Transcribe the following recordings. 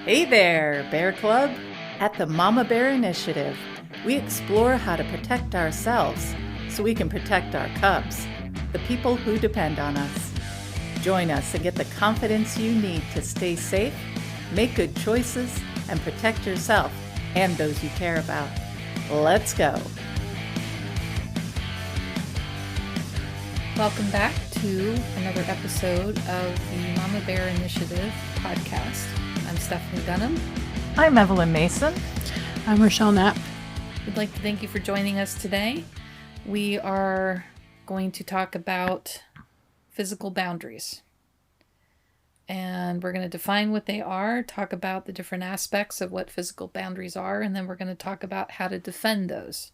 Hey there, Bear Club! At the Mama Bear Initiative, we explore how to protect ourselves so we can protect our cubs, the people who depend on us. Join us and get the confidence you need to stay safe, make good choices, and protect yourself and those you care about. Let's go! Welcome back to another episode of the Mama Bear Initiative podcast. I'm Stephanie Dunham. I'm Evelyn Mason. I'm Rochelle Knapp. We'd like to thank you for joining us today. We are going to talk about physical boundaries. And we're going to define what they are, talk about the different aspects of what physical boundaries are, and then we're going to talk about how to defend those.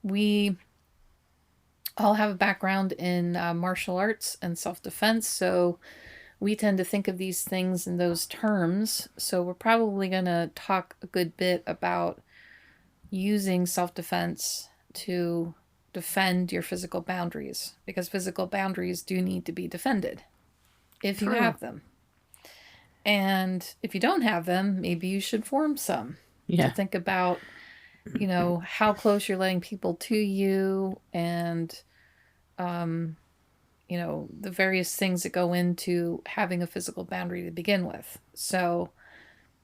We all have a background in martial arts and self-defense, so we tend to think of these things in those terms. So we're probably going to talk a good bit about using self-defense to defend your physical boundaries, because physical boundaries do need to be defended if you have them. And if you don't have them, maybe you should form some. Yeah. To think about, how close you're letting people to you and, the various things that go into having a physical boundary to begin with. So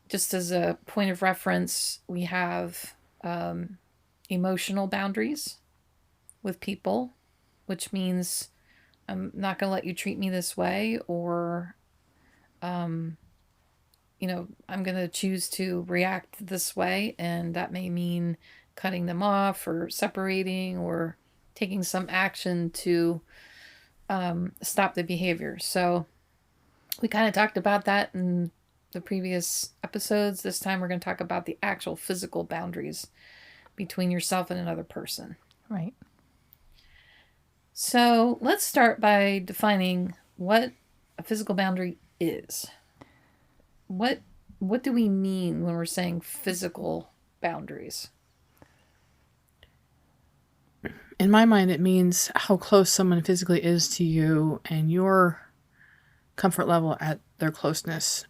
just as a point of reference, we have emotional boundaries with people, which means I'm not going to let you treat me this way, or, I'm going to choose to react this way. And that may mean cutting them off or separating or taking some action to stop the behavior. So we kind of talked about that in the previous episodes. This time we're going to talk about the actual physical boundaries between yourself and another person. Right. So let's start by defining what a physical boundary is. What do we mean when we're saying physical boundaries? In my mind, it means how close someone physically is to you and your comfort level at their closeness.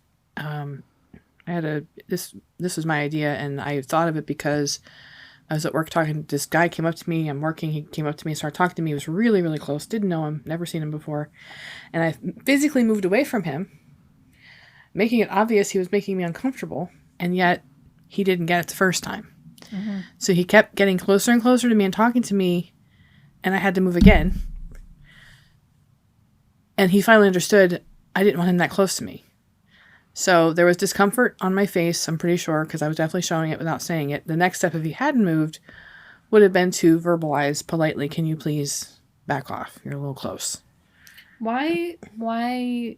This was my idea, and I thought of it because I was at work talking. This guy came up to me. I'm working. He came up to me and started talking to me. He was really, really close. Didn't know him. Never seen him before. And I physically moved away from him, making it obvious he was making me uncomfortable. And yet he didn't get it the first time. Mm-hmm. So he kept getting closer and closer to me and talking to me. And I had to move again. And he finally understood I didn't want him that close to me. So there was discomfort on my face, I'm pretty sure, because I was definitely showing it without saying it. The next step, if he hadn't moved, would have been to verbalize politely, can you please back off? You're a little close. Why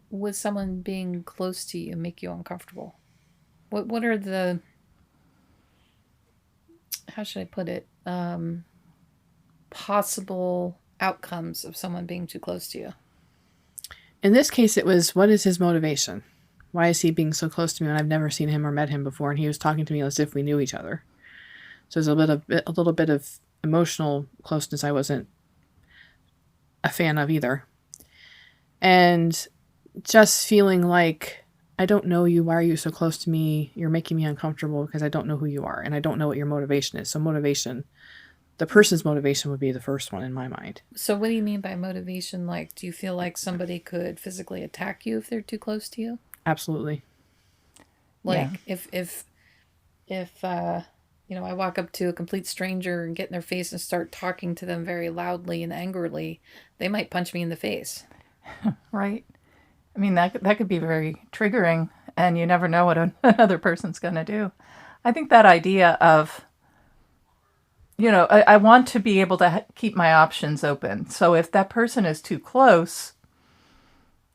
would someone being close to you make you uncomfortable? What are the, how should I put it, possible outcomes of someone being too close to you? In this case, it was, what is his motivation? Why is he being so close to me when I've never seen him or met him before? And he was talking to me as if we knew each other. So there's a little bit of emotional closeness I wasn't a fan of either. And just feeling like, I don't know you. Why are you so close to me? You're making me uncomfortable because I don't know who you are. And I don't know what your motivation is. So motivation, the person's motivation would be the first one in my mind. So what do you mean by motivation? Like, do you feel like somebody could physically attack you if they're too close to you? Absolutely. Like, yeah. if I walk up to a complete stranger and get in their face and start talking to them very loudly and angrily, they might punch me in the face. Right. I mean, that could be very triggering, and you never know what another person's going to do. I think that idea of, I want to be able to keep my options open. So if that person is too close,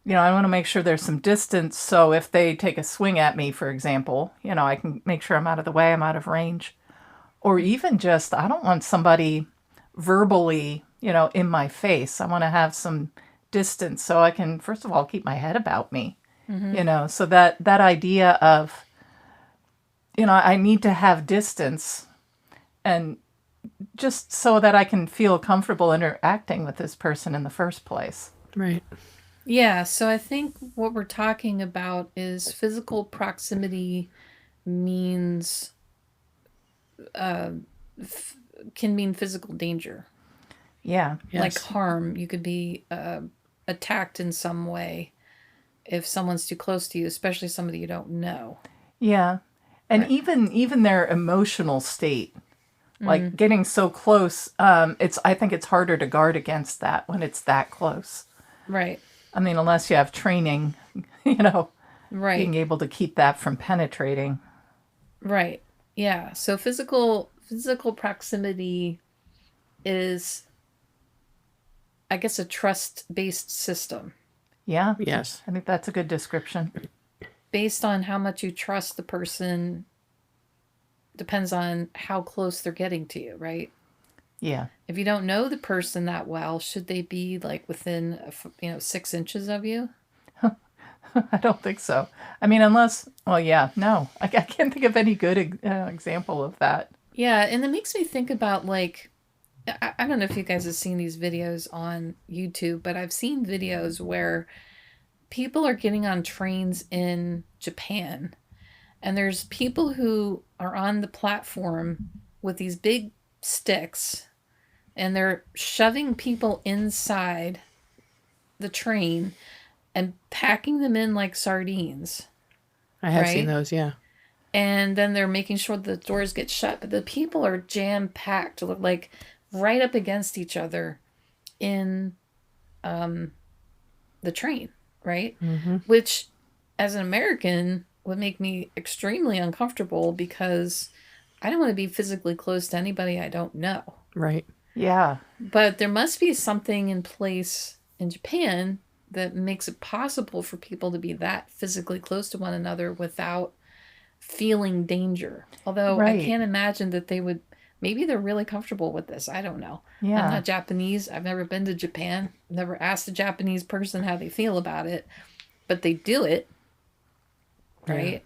I want to make sure there's some distance. So if they take a swing at me, for example, I can make sure I'm out of the way, I'm out of range. Or even just, I don't want somebody verbally, in my face. I want to have some distance so I can, first of all, keep my head about me, so that idea of, I need to have distance, and just so that I can feel comfortable interacting with this person in the first place. Right. Yeah, so I think what we're talking about is physical proximity means uh, f- can mean physical danger, Yeah. like Yes. harm. You could be attacked in some way if someone's too close to you, especially somebody you don't know. Yeah. And Right. even their emotional state, like getting so close, it's I think it's harder to guard against that when it's that close. Right. I mean, unless you have training, you know, being Right. able to keep that from penetrating. Right. Yeah. So physical proximity is, I guess, a trust based system Yeah. Yes. I think that's a good description. based on how much you trust the person. Depends on how close they're getting to you, right? Yeah. If you don't know the person that well, should they be like within 6 inches of you? I don't think so. I mean, unless, well, yeah, no. I can't think of any good example of that. Yeah, and it makes me think about like I don't know if you guys have seen these videos on YouTube, but I've seen videos where people are getting on trains in Japan, and there's people who are on the platform with these big sticks, and they're shoving people inside the train and packing them in like sardines, I have right? seen those. Yeah. And then they're making sure the doors get shut, but the people are jam packed, like right up against each other in the train, right? Mm-hmm. Which, as an American, would make me extremely uncomfortable because I don't want to be physically close to anybody I don't know. Right. Yeah. But there must be something in place in Japan that makes it possible for people to be that physically close to one another without feeling danger. Although I Right. can't imagine that they would. Maybe they're really comfortable with this. I don't know. I'm Yeah. not Japanese. I've never been to Japan. Never asked a Japanese person how they feel about it, but they do it, right?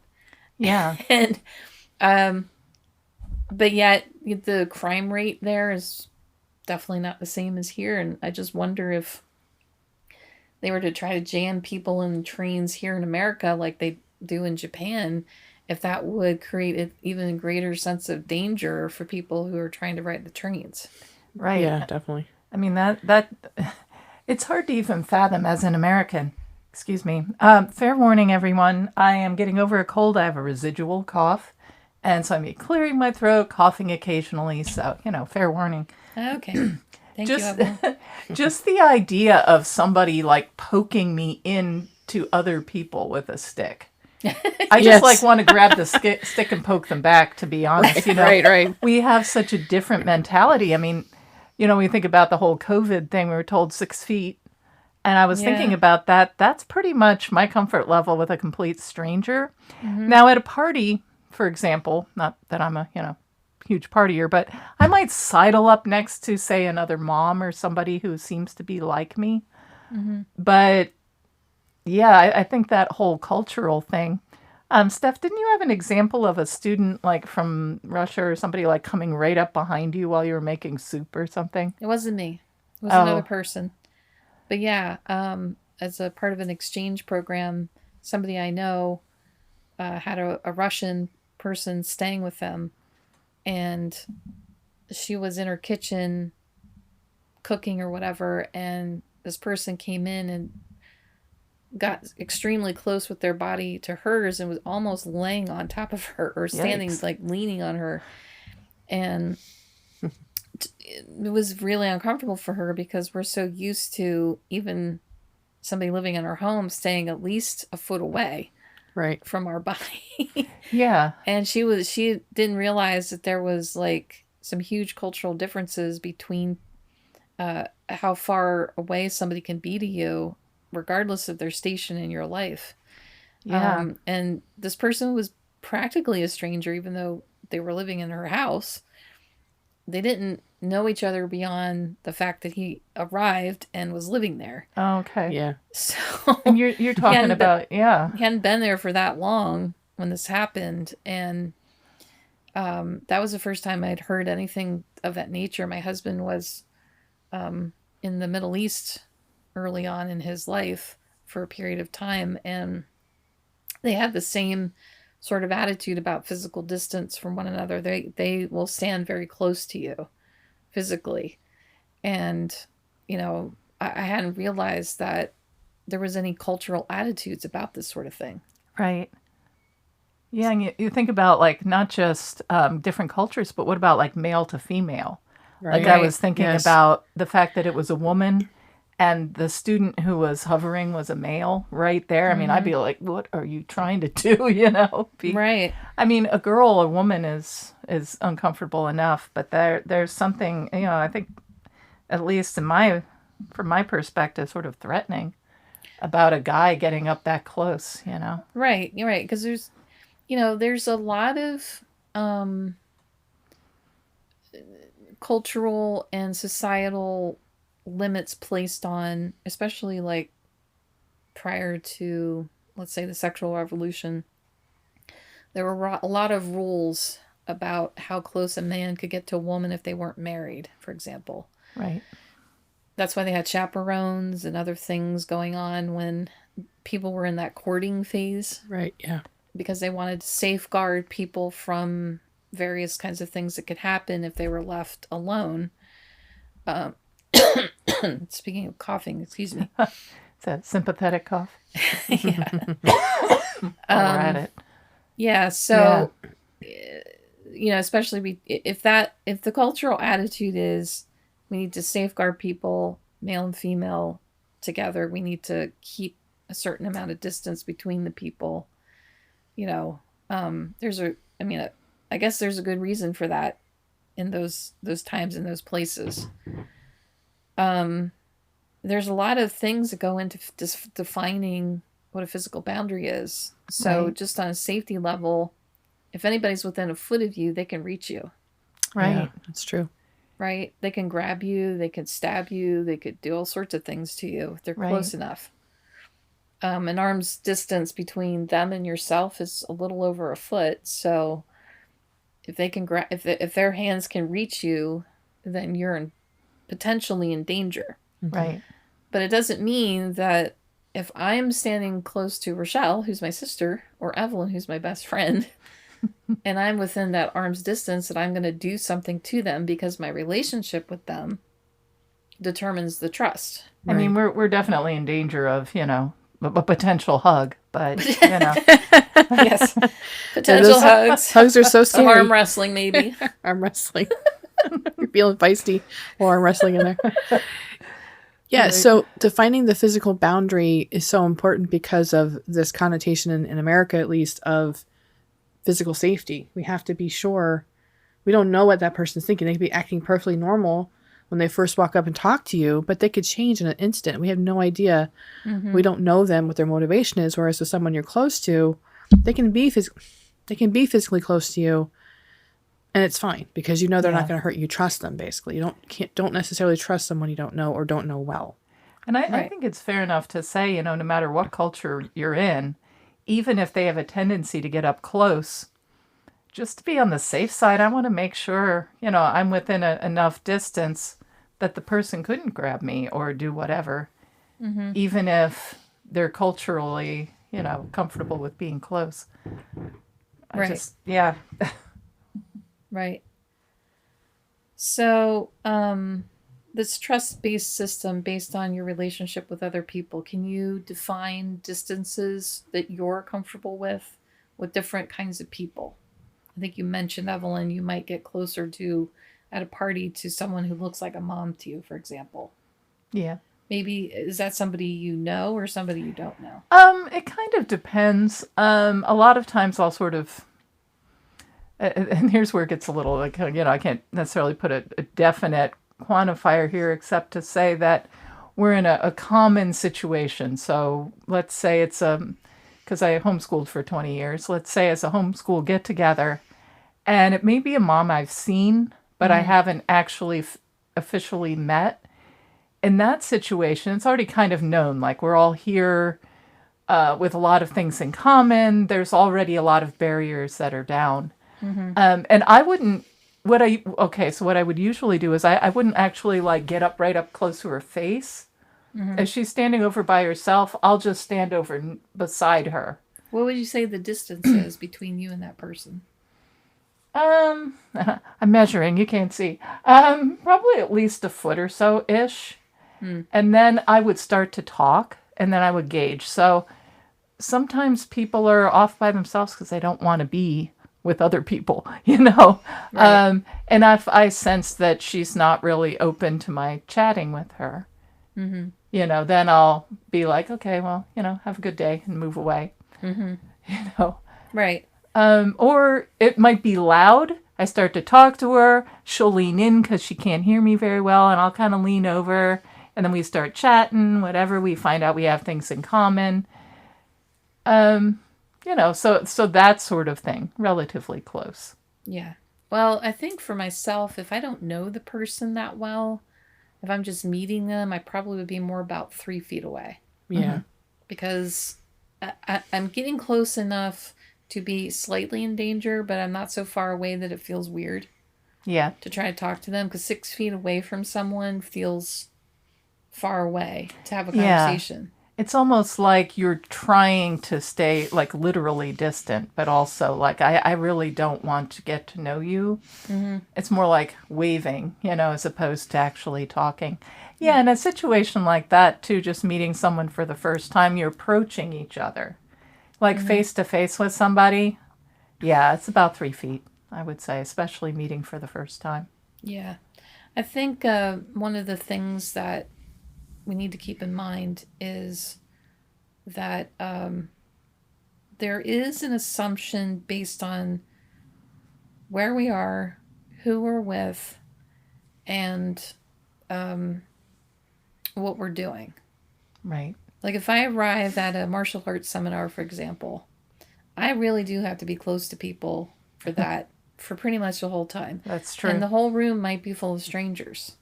Yeah. And but yet the crime rate there is definitely not the same as here, and I just wonder if they were to try to jam people in trains here in America like they do in Japan, if that would create an even greater sense of danger for people who are trying to ride the trains. Right. Yeah, definitely. I mean, that it's hard to even fathom as an American. Excuse me. Fair warning, everyone. I am getting over a cold. I have a residual cough. And so I'm clearing my throat, coughing occasionally. So, fair warning. Okay. Thank you, Just, Evelyn. just the idea of somebody like poking me into other people with a stick. I just Yes. want to grab the stick and poke them back, to be honest. Right. We have such a different mentality. I mean, we think about the whole COVID thing. We were told 6 feet. And I was thinking Yeah. about that. That's pretty much my comfort level with a complete stranger. Now, at a party, for example, not that I'm a, huge partier, but I might sidle up next to, say, another mom or somebody who seems to be like me. But yeah, I think that whole cultural thing. Steph, didn't you have an example of a student like from Russia or somebody like coming right up behind you while you were making soup or something? It wasn't me. It was Oh. another person. But yeah, as a part of an exchange program, somebody I know had a Russian person staying with them, and she was in her kitchen cooking or whatever, and this person came in and got extremely close with their body to hers and was almost laying on top of her or standing Yikes. like leaning on her, and it was really uncomfortable for her because we're so used to even somebody living in our home staying at least a foot away Right. from our body. Yeah. And she didn't realize that there was like some huge cultural differences between how far away somebody can be to you regardless of their station in your life. Yeah. And this person was practically a stranger even though they were living in her house. They didn't know each other beyond the fact that he arrived and was living there. Okay. Yeah. So And you're talking hadn't about, yeah. he hadn't been there for that long when this happened, and that was the first time I'd heard anything of that nature. My husband was in the Middle East early on in his life, for a period of time, and they have the same sort of attitude about physical distance from one another. They will stand very close to you physically. And, I hadn't realized that there was any cultural attitudes about this sort of thing. Right. Yeah, and you think about like not just different cultures, but what about like male to female? Right. Like I was thinking Yes. about the fact that it was a woman and the student who was hovering was a male right there. I mean, I'd be like, what are you trying to do? Right. I mean, a woman is uncomfortable enough, but there's something, I think at least from my perspective, sort of threatening about a guy getting up that close, Right. You're right. Because there's a lot of cultural and societal limits placed on, especially like prior to, let's say, the sexual revolution. There were a lot of rules about how close a man could get to a woman if they weren't married, for example. Right. That's why they had chaperones and other things going on when people were in that courting phase, Right. Yeah. because they wanted to safeguard people from various kinds of things that could happen if they were left alone. Speaking of coughing, excuse me. It's a sympathetic cough. Yeah. While we're at it. Yeah. So, especially if the cultural attitude is we need to safeguard people, male and female, together. We need to keep a certain amount of distance between the people. I guess there's a good reason for that in those times, in those places. There's a lot of things that go into defining what a physical boundary is. So Right. just on a safety level, if anybody's within a foot of you, they can reach you, Right. Yeah, that's true. right? They can grab you, they could stab you, they could do all sorts of things to you if they're Right. close enough. An arm's distance between them and yourself is a little over a foot. So if they can if their hands can reach you, then you're potentially in danger. Right. But it doesn't mean that if I'm standing close to Rochelle, who's my sister, or Evelyn, who's my best friend, and I'm within that arm's distance, that I'm going to do something to them, because my relationship with them determines the trust. I mean, we're definitely in danger of, a potential hug, but, Yes. Potential those- hugs. Hugs are so Some scary. arm wrestling, maybe. Arm wrestling. You're feeling feisty while arm wrestling in there. Yeah, Right. so defining the physical boundary is so important because of this connotation in America, at least, of physical safety. We have to be sure. We don't know what that person's thinking. They could be acting perfectly normal when they first walk up and talk to you, but they could change in an instant. We have no idea. Mm-hmm. We don't know them, what their motivation is. Whereas with someone you're close to, they can be physically close to you, and it's fine because they're Yeah. not going to hurt you. You trust them, basically. You don't necessarily trust someone you don't know or don't know well. And I Right. think it's fair enough to say, no matter what culture you're in, even if they have a tendency to get up close, just to be on the safe side, I want to make sure, I'm within enough distance that the person couldn't grab me or do whatever, even if they're culturally, comfortable with being close. Right. Yeah. Right. So, this trust-based system based on your relationship with other people, can you define distances that you're comfortable with different kinds of people? I think you mentioned, Evelyn, you might get closer to, at a party, to someone who looks like a mom to you, for example. Yeah. Maybe, is that somebody you know or somebody you don't know? It kind of depends. A lot of times I'll sort of, and here's where it gets a little like, I can't necessarily put a definite quantifier here, except to say that we're in a common situation. So let's say it's because I homeschooled for 20 years. Let's say it's a homeschool get together, and it may be a mom I've seen, but I haven't actually officially met. In that situation, it's already kind of known, like we're all here with a lot of things in common. There's already a lot of barriers that are down. And I wouldn't, what I would usually do is I wouldn't actually like get right up close to her face If she's standing over by herself, I'll just stand over beside her. What would you say the distance is between you and that person? I'm measuring, you can't see. Probably at least a foot or so ish. And then I would start to talk, and then I would gauge. So sometimes people are off by themselves because they don't want to be with other people, you know. Right. And if I sense that she's not really open to my chatting with her, you know, then I'll be like, okay, well, you know, have a good day and move away. You know. Right. Or it might be loud. I start to talk to her. She'll lean in because she can't hear me very well, and I'll kind of lean over. And then we start chatting, whatever. We find out we have things in common. You know, so that sort of thing, relatively close. Yeah. Well, I think for myself, if I don't know the person that well, if I'm just meeting them, I probably would be more about 3 feet away. Yeah. Because I'm getting close enough to be slightly in danger, but I'm not so far away that it feels weird Yeah. to try to talk to them. Because 6 feet away from someone feels far away to have a Yeah. conversation. It's almost like you're trying to stay like literally distant, but also like I really don't want to get to know you. It's more like waving, you know, as opposed to actually talking. Yeah, in a situation like that too, just meeting someone for the first time, you're approaching each other. Like face to face with somebody. Yeah, it's about 3 feet, I would say, especially meeting for the first time. Yeah. I think one of the things that we need to keep in mind is that there is an assumption based on where we are, who we're with, and what we're doing. Right. Like if I arrive at a martial arts seminar, for example, I really do have to be close to people for that for pretty much the whole time. That's true. And the whole room might be full of strangers,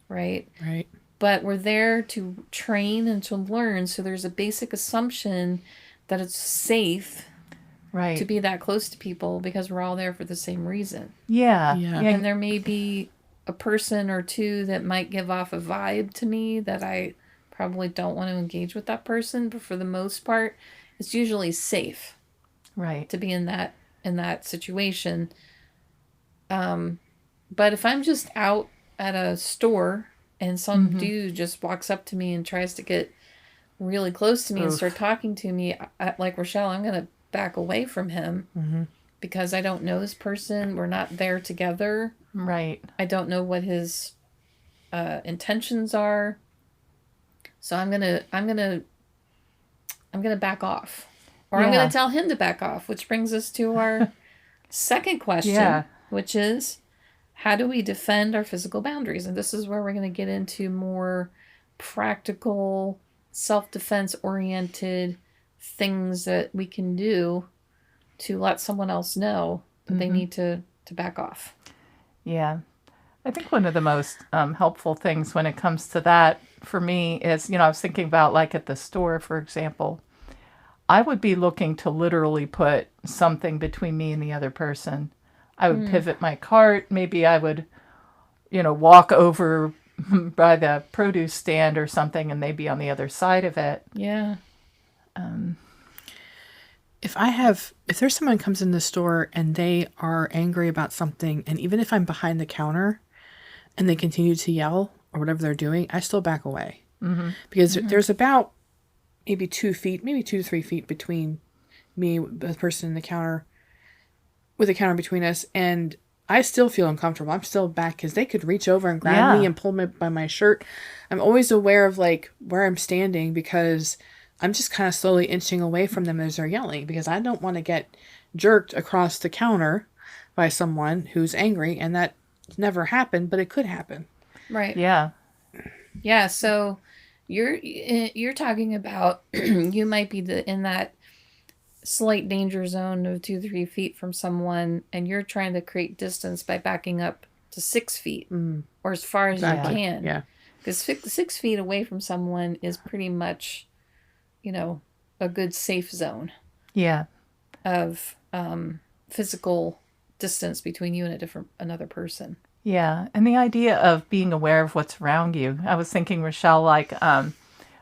right? Right. But we're there to train and to learn. So there's a basic assumption that it's safe Right. to be that close to people because we're all there for the same reason. Yeah. Yeah. And there may be a person or two that might give off a vibe to me that I probably don't want to engage with that person. But for the most part, it's usually safe Right. to be in that situation. But if I'm just out at a store and some dude just walks up to me and tries to get really close to me and start talking to me, like Rochelle, I'm going to back away from him because I don't know this person. We're not there together. Right. I don't know what his intentions are. So I'm gonna back off, or I'm Yeah. gonna tell him to back off. Which brings us to our second question, Yeah. which is, how do we defend our physical boundaries? And this is where we're going to get into more practical, self-defense oriented things that we can do to let someone else know that they need to back off. Yeah. I think one of the most helpful things when it comes to that for me is, you know, I was thinking about like at the store, for example, I would be looking to literally put something between me and the other person. I would pivot my cart. Maybe I would, you know, walk over by the produce stand or something and they'd be on the other side of it. Yeah. If there's someone comes in the store and they are angry about something, and even if I'm behind the counter and they continue to yell or whatever they're doing, I still back away. Because there's about maybe 2 feet, maybe 2 to 3 feet between me, the person in the counter, with the counter between us, and I still feel uncomfortable. I'm still back because they could reach over and grab me and pull me by my shirt. I'm always aware of like where I'm standing because I'm just kind of slowly inching away from them as they're yelling because I don't want to get jerked across the counter by someone who's angry, and that never happened, but it could happen. Right. Yeah. Yeah. So you're talking about you might be in that slight danger zone of 2-3 feet from someone, and you're trying to create distance by backing up to 6 feet or as far as you can. Yeah. Because 6 feet away from someone is pretty much, you know, a good safe zone Yeah. of physical distance between you and another person. Yeah. And the idea of being aware of what's around you. I was thinking, Rochelle, like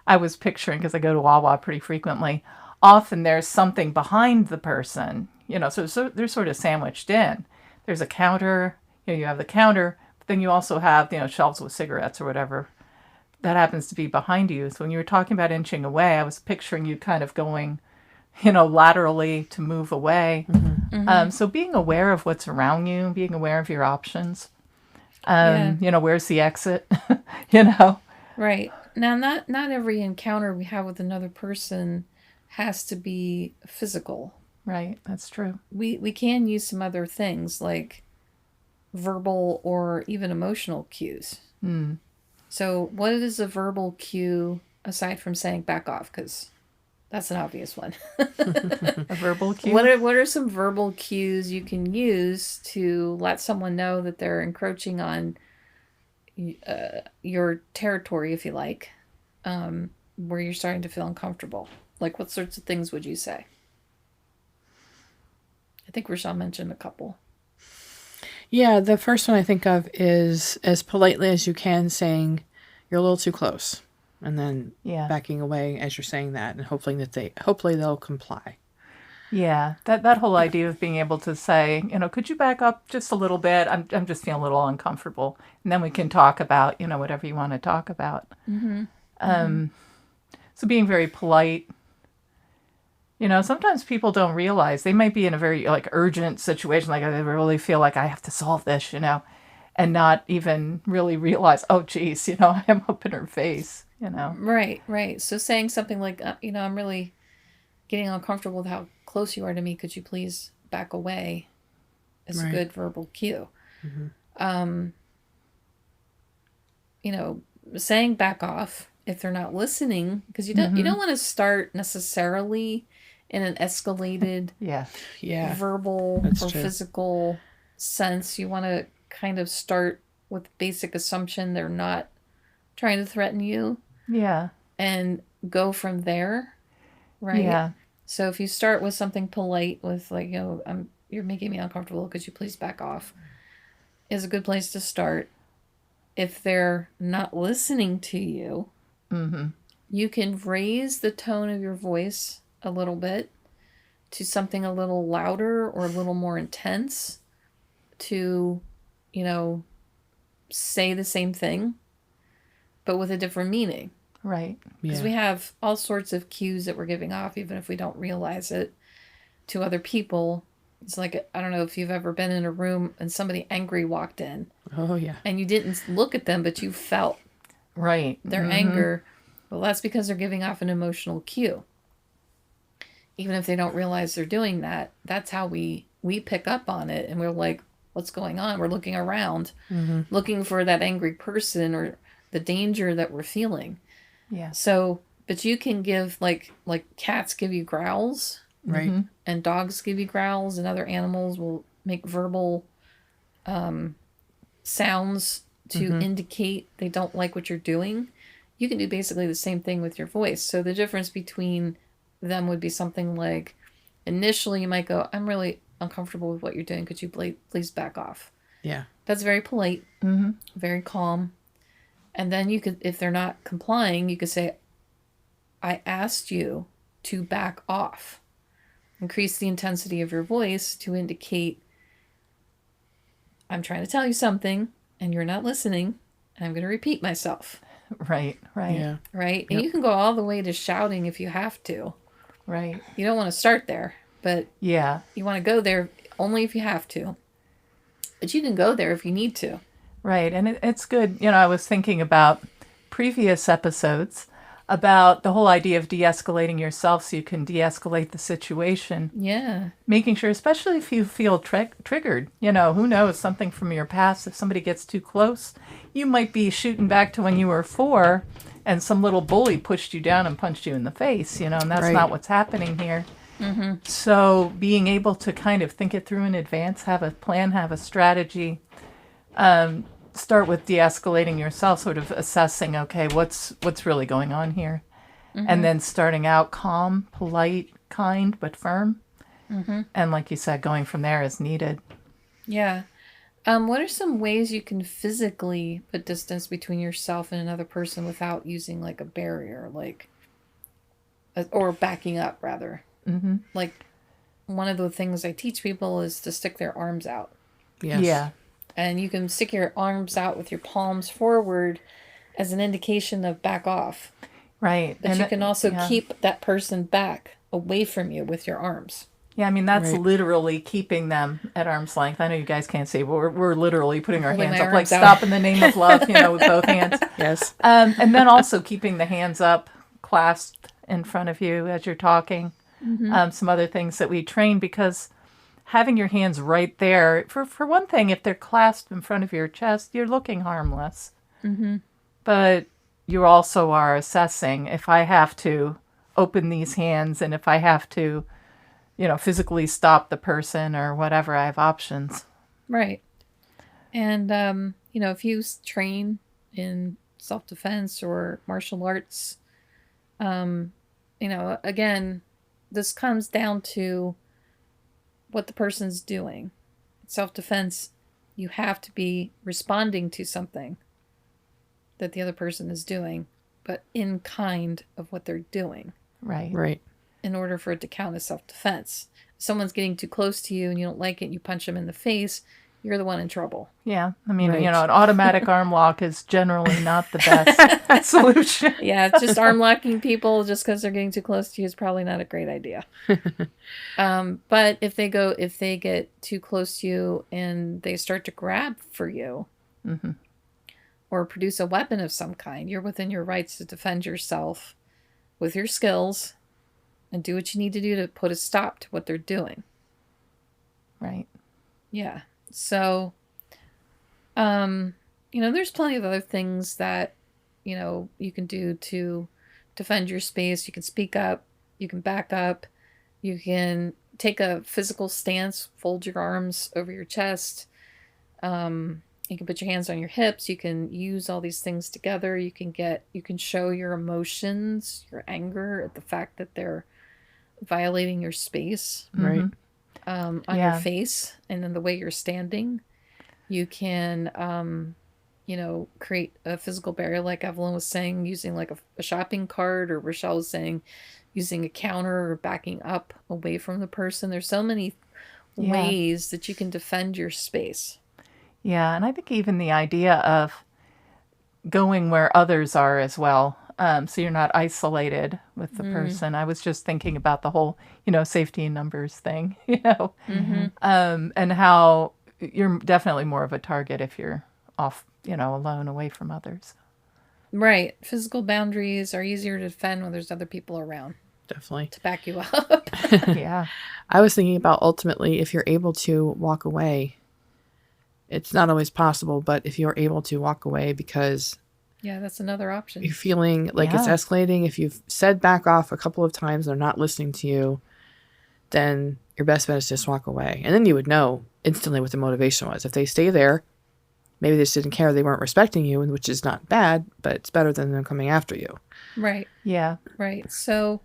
I was picturing, because I go to Wawa pretty frequently, often there's something behind the person, so they're sort of sandwiched in. There's a counter, you have the counter, but then you also have, shelves with cigarettes or whatever that happens to be behind you. So when you were talking about inching away, I was picturing you kind of going, laterally to move away. So being aware of what's around you, being aware of your options, where's the exit, Right. Now, not every encounter we have with another person has to be physical. Right, that's true. We can use some other things like verbal or even emotional cues. So what is a verbal cue aside from saying back off? Because that's an obvious one. A verbal cue? What are some verbal cues you can use to let someone know that they're encroaching on your territory, if you like, where you're starting to feel uncomfortable? Like, what sorts of things would you say? I think Rochelle mentioned a couple. Yeah, the first one I think of is as politely as you can saying you're a little too close, and then backing away as you're saying that, and hopefully they'll comply. Yeah, that whole idea of being able to say, could you back up just a little bit? I'm just feeling a little uncomfortable, and then we can talk about whatever you want to talk about. So being very polite. Sometimes people don't realize they might be in a very urgent situation, like I really feel like I have to solve this, and not even really realize, oh, geez, I'm up in her face, Right. So saying something like, I'm really getting uncomfortable with how close you are to me. Could you please back away? Is a good verbal cue. Saying back off if they're not listening, because you don't want to start necessarily in an escalated verbal or physical sense. You want to kind of start with basic assumption they're not trying to threaten you. Yeah. And go from there. Right. Yeah. So if you start with something polite with like, you're making me uncomfortable, could you please back off? Is a good place to start. If they're not listening to you, you can raise the tone of your voice a little bit to something a little louder or a little more intense to, say the same thing, but with a different meaning. Right. Because we have all sorts of cues that we're giving off, even if we don't realize it, to other people. It's like, I don't know if you've ever been in a room and somebody angry walked in. Oh, yeah. And you didn't look at them, but you felt their anger. Well, that's because they're giving off an emotional cue. Even if they don't realize they're doing that, that's how we pick up on it. And we're like, what's going on? We're looking around, looking for that angry person or the danger that we're feeling. Yeah. So, but you can give like cats give you growls, right? And dogs give you growls, and other animals will make verbal sounds to indicate they don't like what you're doing. You can do basically the same thing with your voice. So the difference between them would be something like, initially you might go, I'm really uncomfortable with what you're doing. Could you please back off? Yeah. That's very polite, very calm. And then you could, if they're not complying, you could say, I asked you to back off. Increase the intensity of your voice to indicate, I'm trying to tell you something and you're not listening. I'm going to repeat myself. Right. Yeah. Right? And you can go all the way to shouting if you have to. Right. You don't want to start there, but you want to go there only if you have to. But you can go there if you need to. Right. And it's good. I was thinking about previous episodes about the whole idea of de-escalating yourself so you can de-escalate the situation. Yeah. Making sure, especially if you feel triggered, who knows, something from your past, if somebody gets too close, you might be shooting back to when you were 4 and some little bully pushed you down and punched you in the face, and that's not what's happening here. So being able to kind of think it through in advance, have a plan, have a strategy, start with de-escalating yourself, sort of assessing, okay, what's really going on here? And then starting out calm, polite, kind, but firm. And like you said, going from there as needed. Yeah. What are some ways you can physically put distance between yourself and another person without using like a barrier, or backing up rather? Mm-hmm. Like one of the things I teach people is to stick their arms out. Yes. Yeah. And you can stick your arms out with your palms forward as an indication of back off. Right. But you can also yeah. keep that person back away from you with your arms. Yeah, I mean, that's Right. literally keeping them at arm's length. I know you guys can't see, but we're literally putting our Holding hands my up, like arms out. stop in the name of love, with both hands. Yes. And then also keeping the hands up, clasped in front of you as you're talking. Some other things that we train, because having your hands right there, for one thing, if they're clasped in front of your chest, you're looking harmless. Mm-hmm. But you also are assessing, if I have to open these hands and if I have to, physically stop the person or whatever, I have options. Right. And, if you train in self-defense or martial arts, again, this comes down to what the person's doing. Self-defense, you have to be responding to something that the other person is doing, but in kind of what they're doing. Right. Right. In order for it to count as self-defense. If someone's getting too close to you and you don't like it, you punch them in the face, you're the one in trouble. Yeah. I mean, Right. an automatic arm lock is generally not the best solution. Yeah, just arm locking people just because they're getting too close to you is probably not a great idea. But if they get too close to you and they start to grab for you, Mm-hmm. or produce a weapon of some kind, you're within your rights to defend yourself with your skills and do what you need to do to put a stop to what they're doing. Right. Yeah. So, there's plenty of other things that, you can do to defend your space. You can speak up. You can back up. You can take a physical stance, fold your arms over your chest. You can put your hands on your hips. You can use all these things together. You can show your emotions, your anger at the fact that they're violating your space. Right. Mm-hmm. On Yeah. your face and then the way you're standing. You can, create a physical barrier, like Evelyn was saying, using like a shopping cart, or Rochelle was saying, using a counter or backing up away from the person. There's so many Yeah. ways that you can defend your space. Yeah. And I think even the idea of going where others are as well. So you're not isolated with the person. I was just thinking about the whole, safety in numbers thing, Mm-hmm. and how you're definitely more of a target if you're off, alone away from others. Right. Physical boundaries are easier to defend when there's other people around Definitely. to back you up. Yeah. I was thinking about ultimately, if you're able to walk away, it's not always possible, but if you're able to walk away because Yeah, that's another option. you're feeling like it's Yeah. escalating, if you've said back off a couple of times, they're not listening to you, then your best bet is just walk away. And then you would know instantly what the motivation was. If they stay there, maybe they just didn't care, they weren't respecting you, which is not bad, but it's better than them coming after you. Right. Yeah. Right. So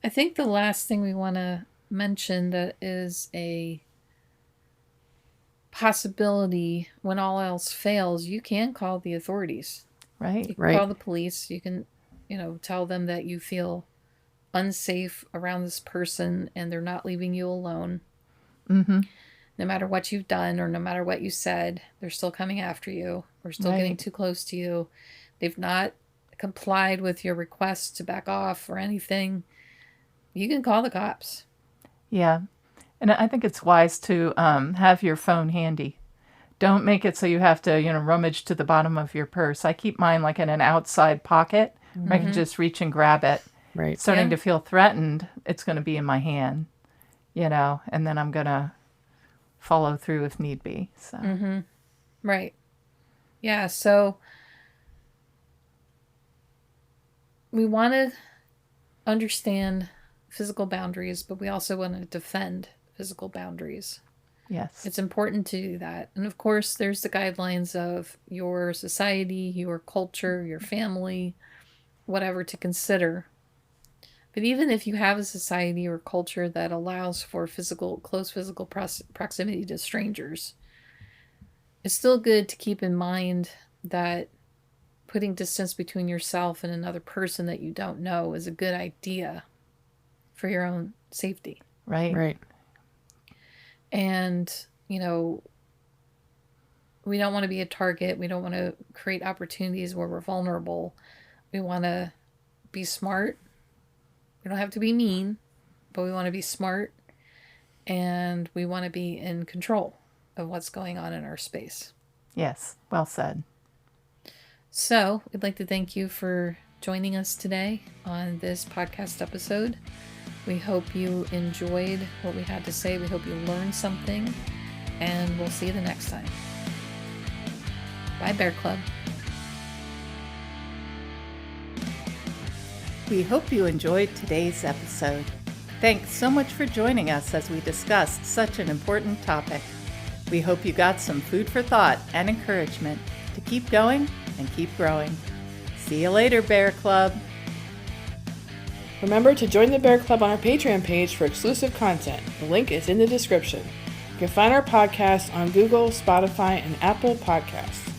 I think the last thing we want to mention that is a possibility when all else fails, you can call the authorities. Right. You can Right. call the police. You can, tell them that you feel unsafe around this person and they're not leaving you alone. Mm-hmm. No matter what you've done or no matter what you said, they're still coming after you or still getting Right. too close to you. They've not complied with your request to back off or anything. You can call the cops. Yeah. And I think it's wise to have your phone handy. Don't make it so you have to, rummage to the bottom of your purse. I keep mine like in an outside pocket where I can just reach and grab it. Right. Starting Yeah. to feel threatened, it's going to be in my hand, and then I'm going to follow through if need be. So, Right. Yeah, so we want to understand physical boundaries, but we also want to defend physical boundaries. yes. It's important to do that. And of course, there's the guidelines of your society, your culture, your family, whatever to consider. But even if you have a society or culture that allows for close physical proximity to strangers, it's still good to keep in mind that putting distance between yourself and another person that you don't know is a good idea for your own safety. Right. Right. And, we don't want to be a target. We don't want to create opportunities where we're vulnerable. We want to be smart. We don't have to be mean, but we want to be smart, and we want to be in control of what's going on in our space. Yes. Well said. So we'd like to thank you for joining us today on this podcast episode. We hope you enjoyed what we had to say. We hope you learned something, and we'll see you the next time. Bye, Bear Club. We hope you enjoyed today's episode. Thanks so much for joining us as we discussed such an important topic. We hope you got some food for thought and encouragement to keep going and keep growing. See you later, Bear Club. Remember to join the Bear Club on our Patreon page for exclusive content. The link is in the description. You can find our podcast on Google, Spotify, and Apple Podcasts.